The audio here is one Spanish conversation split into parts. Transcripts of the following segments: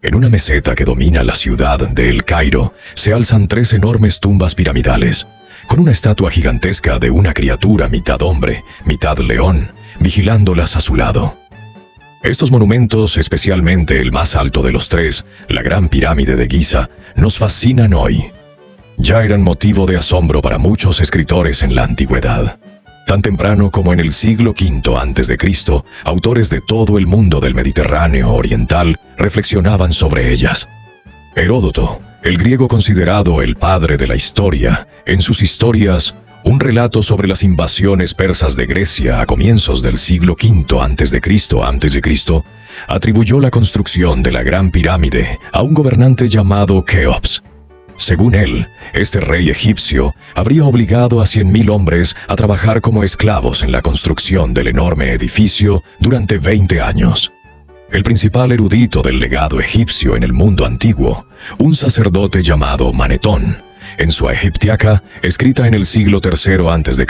En una meseta que domina la ciudad de El Cairo, se alzan 3 enormes tumbas piramidales, con una estatua gigantesca de una criatura mitad hombre, mitad león, vigilándolas a su lado. Estos monumentos, especialmente el más alto de los 3, la Gran Pirámide de Giza, nos fascinan hoy. Ya eran motivo de asombro para muchos escritores en la antigüedad. Tan temprano como en el siglo V a.C., autores de todo el mundo del Mediterráneo oriental reflexionaban sobre ellas. Heródoto, el griego considerado el padre de la historia, en sus historias, un relato sobre las invasiones persas de Grecia a comienzos del siglo V a.C., atribuyó la construcción de la Gran Pirámide a un gobernante llamado Keops. Según él, este rey egipcio habría obligado a 100.000 hombres a trabajar como esclavos en la construcción del enorme edificio durante 20 años. El principal erudito del legado egipcio en el mundo antiguo, un sacerdote llamado Manetón, en su Egiptiaca, escrita en el siglo III a.C.,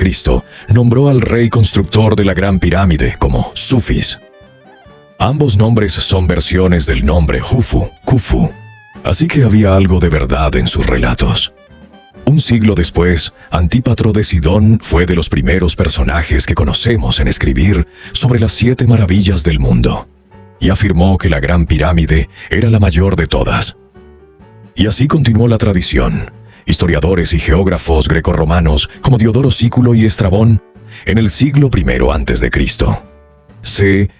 nombró al rey constructor de la Gran Pirámide como Sufis. Ambos nombres son versiones del nombre Khufu, así que había algo de verdad en sus relatos. Un siglo después, Antípatro de Sidón fue de los primeros personajes que conocemos en escribir sobre las 7 maravillas del mundo, y afirmó que la Gran Pirámide era la mayor de todas. Y así continuó la tradición. Historiadores y geógrafos grecorromanos como Diodoro Sículo y Estrabón, en el siglo I a.C.,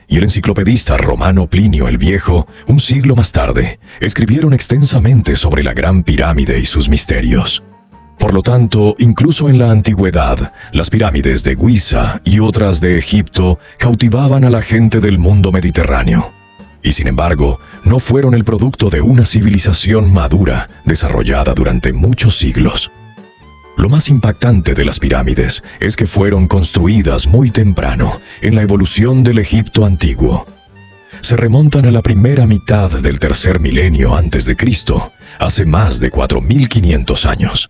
y el enciclopedista romano Plinio el Viejo, un siglo más tarde, escribieron extensamente sobre la Gran Pirámide y sus misterios. Por lo tanto, incluso en la antigüedad, las pirámides de Giza y otras de Egipto cautivaban a la gente del mundo mediterráneo. Y sin embargo, no fueron el producto de una civilización madura, desarrollada durante muchos siglos. Lo más impactante de las pirámides es que fueron construidas muy temprano en la evolución del Egipto antiguo. Se remontan a la primera mitad del tercer milenio antes de Cristo, hace más de 4.500 años.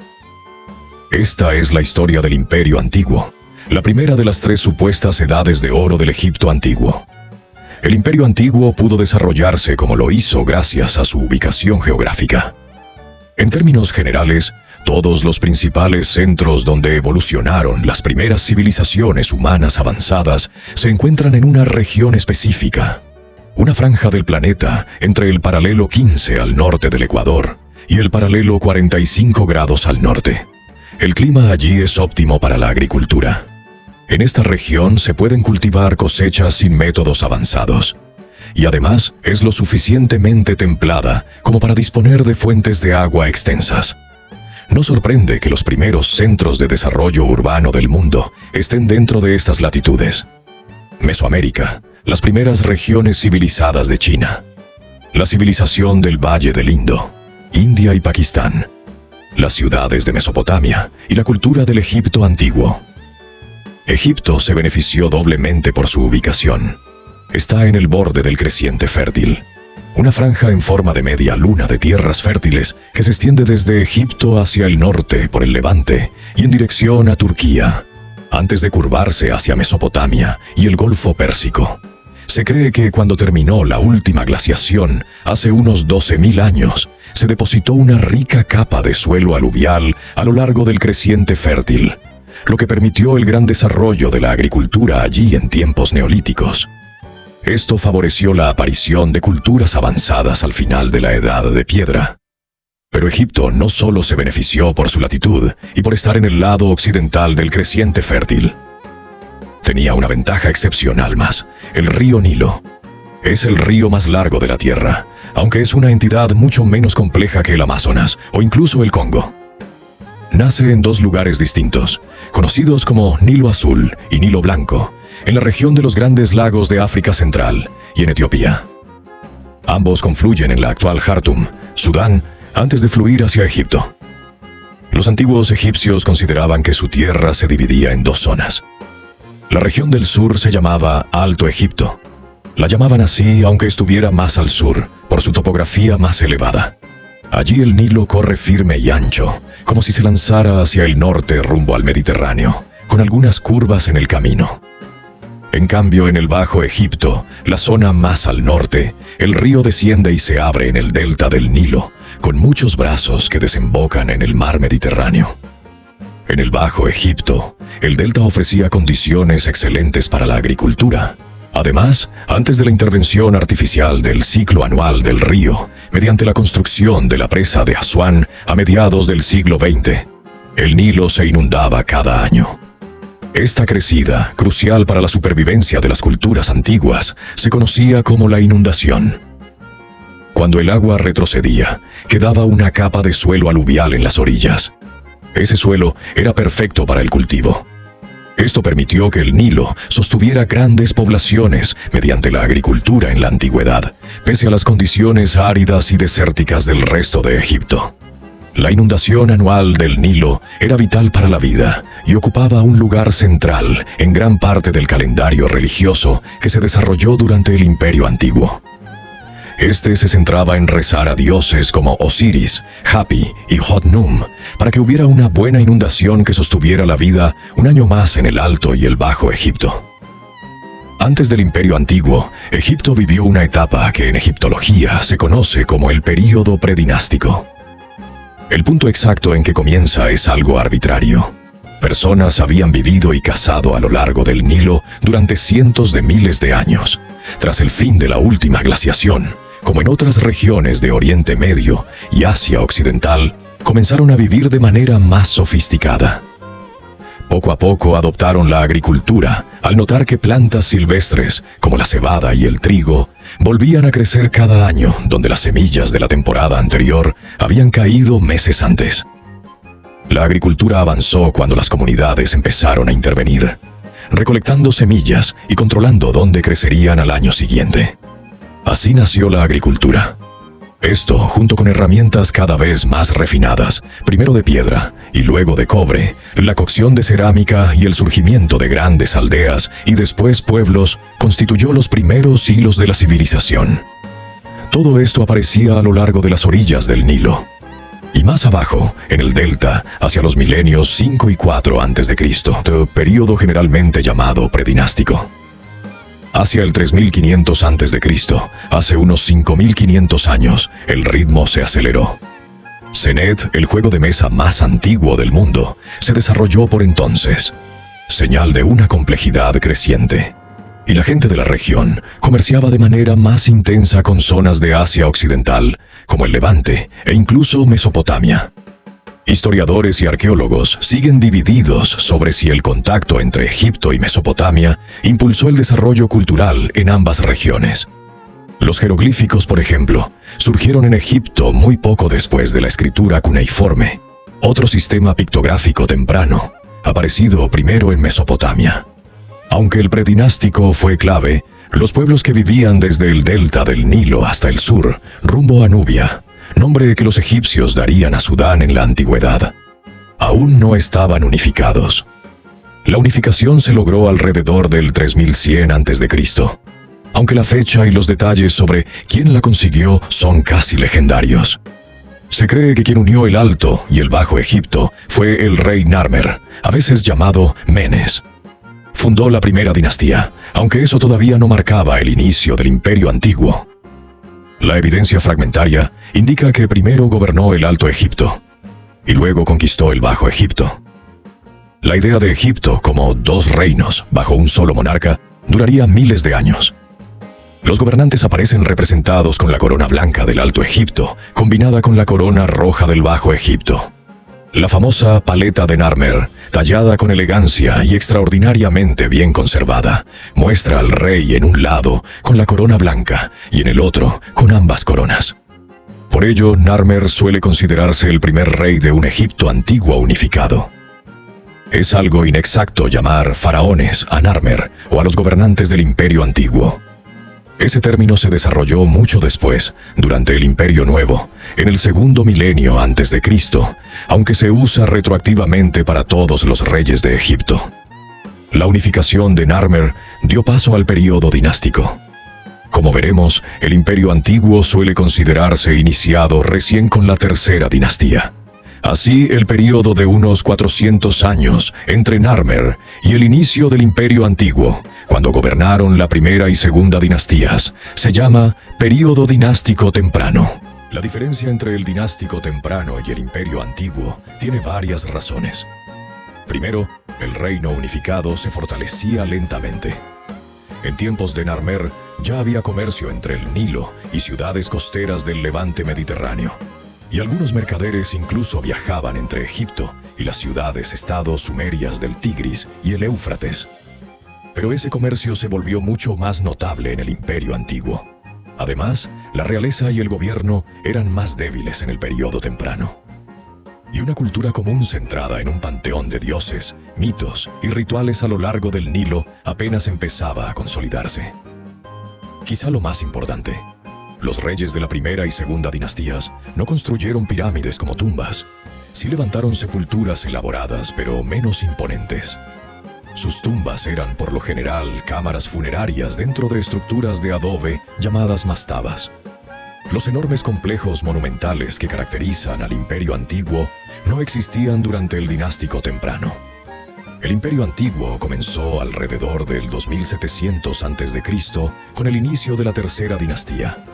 Esta es la historia del Imperio Antiguo, la primera de las 3 supuestas edades de oro del Egipto antiguo. El Imperio Antiguo pudo desarrollarse como lo hizo gracias a su ubicación geográfica. En términos generales, todos los principales centros donde evolucionaron las primeras civilizaciones humanas avanzadas se encuentran en una región específica, una franja del planeta entre el paralelo 15 al norte del Ecuador y el paralelo 45 grados al norte. El clima allí es óptimo para la agricultura. En esta región se pueden cultivar cosechas sin métodos avanzados, y además es lo suficientemente templada como para disponer de fuentes de agua extensas. No sorprende que los primeros centros de desarrollo urbano del mundo estén dentro de estas latitudes. Mesoamérica, las primeras regiones civilizadas de China, la civilización del Valle del Indo, India y Pakistán, las ciudades de Mesopotamia y la cultura del Egipto antiguo. Egipto se benefició doblemente por su ubicación. Está en el borde del creciente fértil, una franja en forma de media luna de tierras fértiles que se extiende desde Egipto hacia el norte por el Levante y en dirección a Turquía, antes de curvarse hacia Mesopotamia y el Golfo Pérsico. Se cree que cuando terminó la última glaciación, hace unos 12.000 años, se depositó una rica capa de suelo aluvial a lo largo del creciente fértil, lo que permitió el gran desarrollo de la agricultura allí en tiempos neolíticos. Esto favoreció la aparición de culturas avanzadas al final de la Edad de Piedra. Pero Egipto no solo se benefició por su latitud y por estar en el lado occidental del creciente fértil. Tenía una ventaja excepcional más: el río Nilo. Es el río más largo de la Tierra, aunque es una entidad mucho menos compleja que el Amazonas o incluso el Congo. Nace en 2 lugares distintos, conocidos como Nilo Azul y Nilo Blanco, en la región de los Grandes Lagos de África Central y en Etiopía. Ambos confluyen en la actual Jartum, Sudán, antes de fluir hacia Egipto. Los antiguos egipcios consideraban que su tierra se dividía en 2 zonas. La región del sur se llamaba Alto Egipto. La llamaban así aunque estuviera más al sur, por su topografía más elevada. Allí el Nilo corre firme y ancho, como si se lanzara hacia el norte rumbo al Mediterráneo, con algunas curvas en el camino. En cambio, en el Bajo Egipto, la zona más al norte, el río desciende y se abre en el delta del Nilo, con muchos brazos que desembocan en el mar Mediterráneo. En el Bajo Egipto, el delta ofrecía condiciones excelentes para la agricultura. Además, antes de la intervención artificial del ciclo anual del río, mediante la construcción de la presa de Asuán a mediados del siglo XX, el Nilo se inundaba cada año. Esta crecida, crucial para la supervivencia de las culturas antiguas, se conocía como la inundación. Cuando el agua retrocedía, quedaba una capa de suelo aluvial en las orillas. Ese suelo era perfecto para el cultivo. Esto permitió que el Nilo sostuviera grandes poblaciones mediante la agricultura en la antigüedad, pese a las condiciones áridas y desérticas del resto de Egipto. La inundación anual del Nilo era vital para la vida y ocupaba un lugar central en gran parte del calendario religioso que se desarrolló durante el Imperio Antiguo. Este se centraba en rezar a dioses como Osiris, Hapi y Hotnum para que hubiera una buena inundación que sostuviera la vida un año más en el Alto y el Bajo Egipto. Antes del Imperio Antiguo, Egipto vivió una etapa que en egiptología se conoce como el período predinástico. El punto exacto en que comienza es algo arbitrario. Personas habían vivido y cazado a lo largo del Nilo durante cientos de miles de años. Tras el fin de la última glaciación, como en otras regiones de Oriente Medio y Asia Occidental, comenzaron a vivir de manera más sofisticada. Poco a poco adoptaron la agricultura al notar que plantas silvestres, como la cebada y el trigo, volvían a crecer cada año donde las semillas de la temporada anterior habían caído meses antes. La agricultura avanzó cuando las comunidades empezaron a intervenir, recolectando semillas y controlando dónde crecerían al año siguiente. Así nació la agricultura. Esto, junto con herramientas cada vez más refinadas, primero de piedra y luego de cobre, la cocción de cerámica y el surgimiento de grandes aldeas y después pueblos, constituyó los primeros hilos de la civilización. Todo esto aparecía a lo largo de las orillas del Nilo. Y más abajo, en el delta, hacia los milenios 5 y 4 a.C., período generalmente llamado predinástico. Hacia el 3500 a.C., hace unos 5500 años, el ritmo se aceleró. Senet, el juego de mesa más antiguo del mundo, se desarrolló por entonces, señal de una complejidad creciente. Y la gente de la región comerciaba de manera más intensa con zonas de Asia Occidental, como el Levante e incluso Mesopotamia. Historiadores y arqueólogos siguen divididos sobre si el contacto entre Egipto y Mesopotamia impulsó el desarrollo cultural en ambas regiones. Los jeroglíficos, por ejemplo, surgieron en Egipto muy poco después de la escritura cuneiforme, otro sistema pictográfico temprano, aparecido primero en Mesopotamia. Aunque el predinástico fue clave, los pueblos que vivían desde el delta del Nilo hasta el sur, rumbo a Nubia, nombre que los egipcios darían a Sudán en la antigüedad, aún no estaban unificados. La unificación se logró alrededor del 3100 a.C., aunque la fecha y los detalles sobre quién la consiguió son casi legendarios. Se cree que quien unió el Alto y el Bajo Egipto fue el rey Narmer, a veces llamado Menes. Fundó la primera dinastía, aunque eso todavía no marcaba el inicio del Imperio Antiguo. La evidencia fragmentaria indica que primero gobernó el Alto Egipto y luego conquistó el Bajo Egipto. La idea de Egipto como dos reinos bajo un solo monarca duraría miles de años. Los gobernantes aparecen representados con la corona blanca del Alto Egipto, combinada con la corona roja del Bajo Egipto. La famosa paleta de Narmer, tallada con elegancia y extraordinariamente bien conservada, muestra al rey en un lado con la corona blanca y en el otro con ambas coronas. Por ello, Narmer suele considerarse el primer rey de un Egipto antiguo unificado. Es algo inexacto llamar faraones a Narmer o a los gobernantes del Imperio Antiguo. Ese término se desarrolló mucho después, durante el Imperio Nuevo, en el segundo milenio antes de Cristo, aunque se usa retroactivamente para todos los reyes de Egipto. La unificación de Narmer dio paso al período dinástico. Como veremos, el Imperio Antiguo suele considerarse iniciado recién con la tercera dinastía, Así, el período de unos 400 años entre Narmer y el inicio del Imperio Antiguo, cuando gobernaron la primera y segunda dinastías, se llama período dinástico temprano. La diferencia entre el dinástico temprano y el Imperio Antiguo tiene varias razones. Primero, el reino unificado se fortalecía lentamente. En tiempos de Narmer ya había comercio entre el Nilo y ciudades costeras del levante mediterráneo. Y algunos mercaderes incluso viajaban entre Egipto y las ciudades-estado sumerias del Tigris y el Éufrates. Pero ese comercio se volvió mucho más notable en el Imperio Antiguo. Además, la realeza y el gobierno eran más débiles en el período temprano. Y una cultura común centrada en un panteón de dioses, mitos y rituales a lo largo del Nilo apenas empezaba a consolidarse. Quizá lo más importante: los reyes de la primera y segunda dinastías no construyeron pirámides como tumbas. Sí levantaron sepulturas elaboradas, pero menos imponentes. Sus tumbas eran, por lo general, cámaras funerarias dentro de estructuras de adobe llamadas mastabas. Los enormes complejos monumentales que caracterizan al Imperio Antiguo no existían durante el dinástico temprano. El Imperio Antiguo comenzó alrededor del 2700 a.C. con el inicio de la tercera dinastía,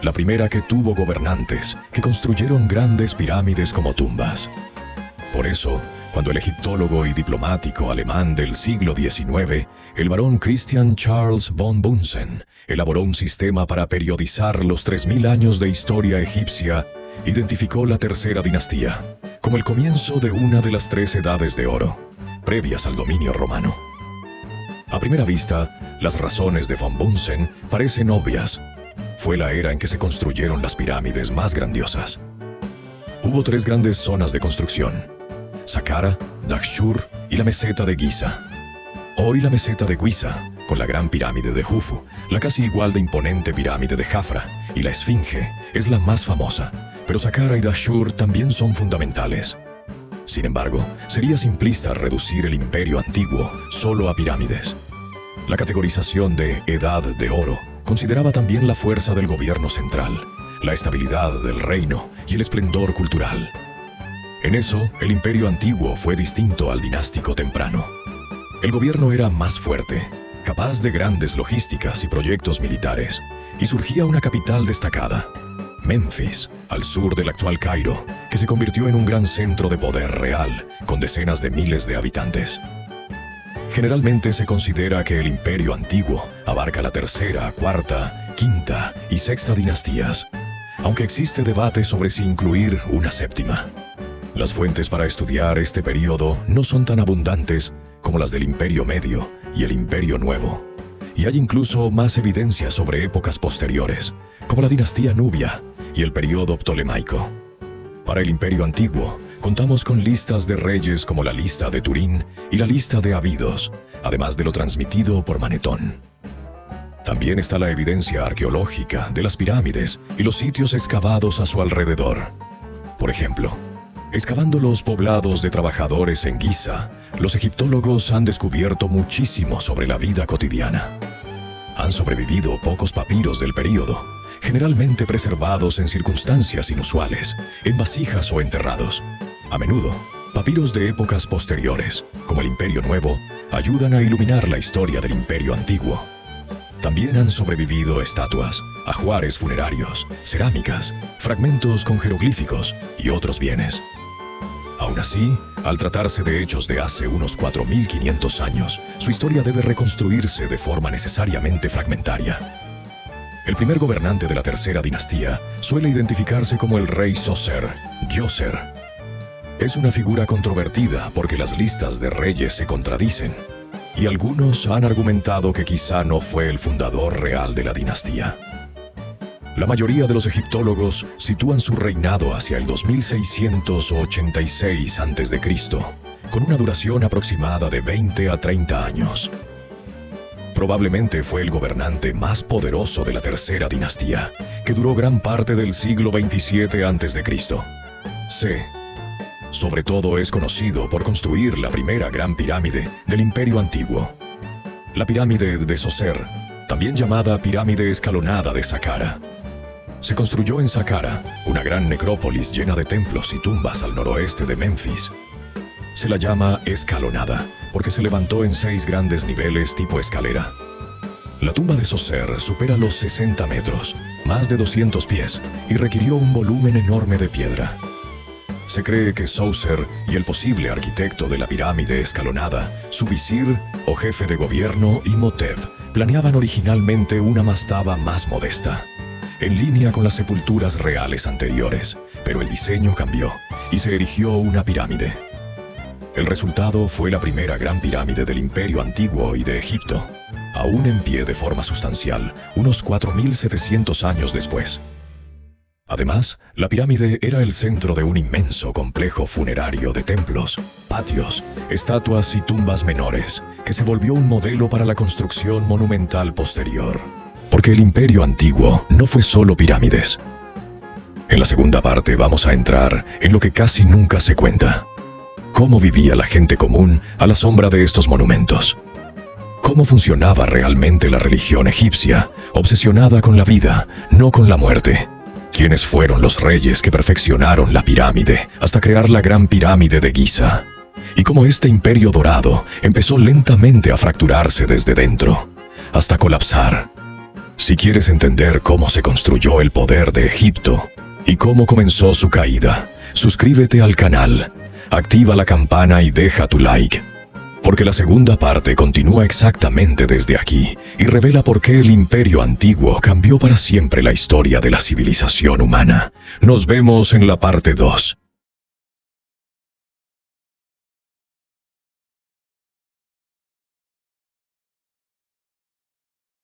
la primera que tuvo gobernantes que construyeron grandes pirámides como tumbas. Por eso, cuando el egiptólogo y diplomático alemán del siglo XIX, el barón Christian Charles von Bunsen, elaboró un sistema para periodizar los 3000 años de historia egipcia, identificó la tercera dinastía como el comienzo de una de las 3 edades de oro, previas al dominio romano. A primera vista, las razones de von Bunsen parecen obvias. Fue la era en que se construyeron las pirámides más grandiosas. Hubo 3 grandes zonas de construcción: Saqqara, Dahshur y la meseta de Giza. Hoy la meseta de Giza, con la gran pirámide de Jufu, la casi igual de imponente pirámide de Jafra y la Esfinge, es la más famosa, pero Saqqara y Dahshur también son fundamentales. Sin embargo, sería simplista reducir el Imperio Antiguo solo a pirámides. La categorización de Edad de Oro consideraba también la fuerza del gobierno central, la estabilidad del reino y el esplendor cultural. En eso, el Imperio Antiguo fue distinto al dinástico temprano. El gobierno era más fuerte, capaz de grandes logísticas y proyectos militares, y surgía una capital destacada, Menfis, al sur del actual Cairo, que se convirtió en un gran centro de poder real, con decenas de miles de habitantes. Generalmente se considera que el Imperio Antiguo abarca la tercera, cuarta, quinta y sexta dinastías, aunque existe debate sobre si incluir una séptima. Las fuentes para estudiar este período no son tan abundantes como las del Imperio Medio y el Imperio Nuevo, y hay incluso más evidencia sobre épocas posteriores, como la dinastía Nubia y el período ptolemaico. Para el Imperio Antiguo, contamos con listas de reyes como la lista de Turín y la lista de Abidos, además de lo transmitido por Manetón. También está la evidencia arqueológica de las pirámides y los sitios excavados a su alrededor. Por ejemplo, excavando los poblados de trabajadores en Giza, los egiptólogos han descubierto muchísimo sobre la vida cotidiana. Han sobrevivido pocos papiros del período, generalmente preservados en circunstancias inusuales, en vasijas o enterrados. A menudo, papiros de épocas posteriores, como el Imperio Nuevo, ayudan a iluminar la historia del Imperio Antiguo. También han sobrevivido estatuas, ajuares funerarios, cerámicas, fragmentos con jeroglíficos y otros bienes. Aún así, al tratarse de hechos de hace unos 4500 años, su historia debe reconstruirse de forma necesariamente fragmentaria. El primer gobernante de la tercera dinastía suele identificarse como el rey Djoser. Es una figura controvertida porque las listas de reyes se contradicen, y algunos han argumentado que quizá no fue el fundador real de la dinastía. La mayoría de los egiptólogos sitúan su reinado hacia el 2686 a.C., con una duración aproximada de 20 a 30 años. Probablemente fue el gobernante más poderoso de la tercera dinastía, que duró gran parte del siglo XXVII a.C. Sobre todo es conocido por construir la primera gran pirámide del Imperio Antiguo, la pirámide de Djoser, también llamada pirámide escalonada de Saqqara. Se construyó en Saqqara, una gran necrópolis llena de templos y tumbas al noroeste de Memphis. Se la llama escalonada porque se levantó en 6 grandes niveles tipo escalera. La tumba de Zoser supera los 60 metros, más de 200 pies, y requirió un volumen enorme de piedra. Se cree que Zoser y el posible arquitecto de la pirámide escalonada, su visir o jefe de gobierno, Imhotep, planeaban originalmente una mastaba más modesta, en línea con las sepulturas reales anteriores, pero el diseño cambió y se erigió una pirámide. El resultado fue la primera gran pirámide del Imperio Antiguo y de Egipto, aún en pie de forma sustancial, unos 4.700 años después. Además, la pirámide era el centro de un inmenso complejo funerario de templos, patios, estatuas y tumbas menores, que se volvió un modelo para la construcción monumental posterior. Porque el Imperio Antiguo no fue solo pirámides. En la segunda parte vamos a entrar en lo que casi nunca se cuenta: cómo vivía la gente común a la sombra de estos monumentos. Cómo funcionaba realmente la religión egipcia, obsesionada con la vida, no con la muerte. ¿Quiénes fueron los reyes que perfeccionaron la pirámide hasta crear la gran pirámide de Giza? Y cómo este imperio dorado empezó lentamente a fracturarse desde dentro, hasta colapsar. Si quieres entender cómo se construyó el poder de Egipto y cómo comenzó su caída, suscríbete al canal, activa la campana y deja tu like. Porque la segunda parte continúa exactamente desde aquí y revela por qué el Imperio Antiguo cambió para siempre la historia de la civilización humana. Nos vemos en la parte 2.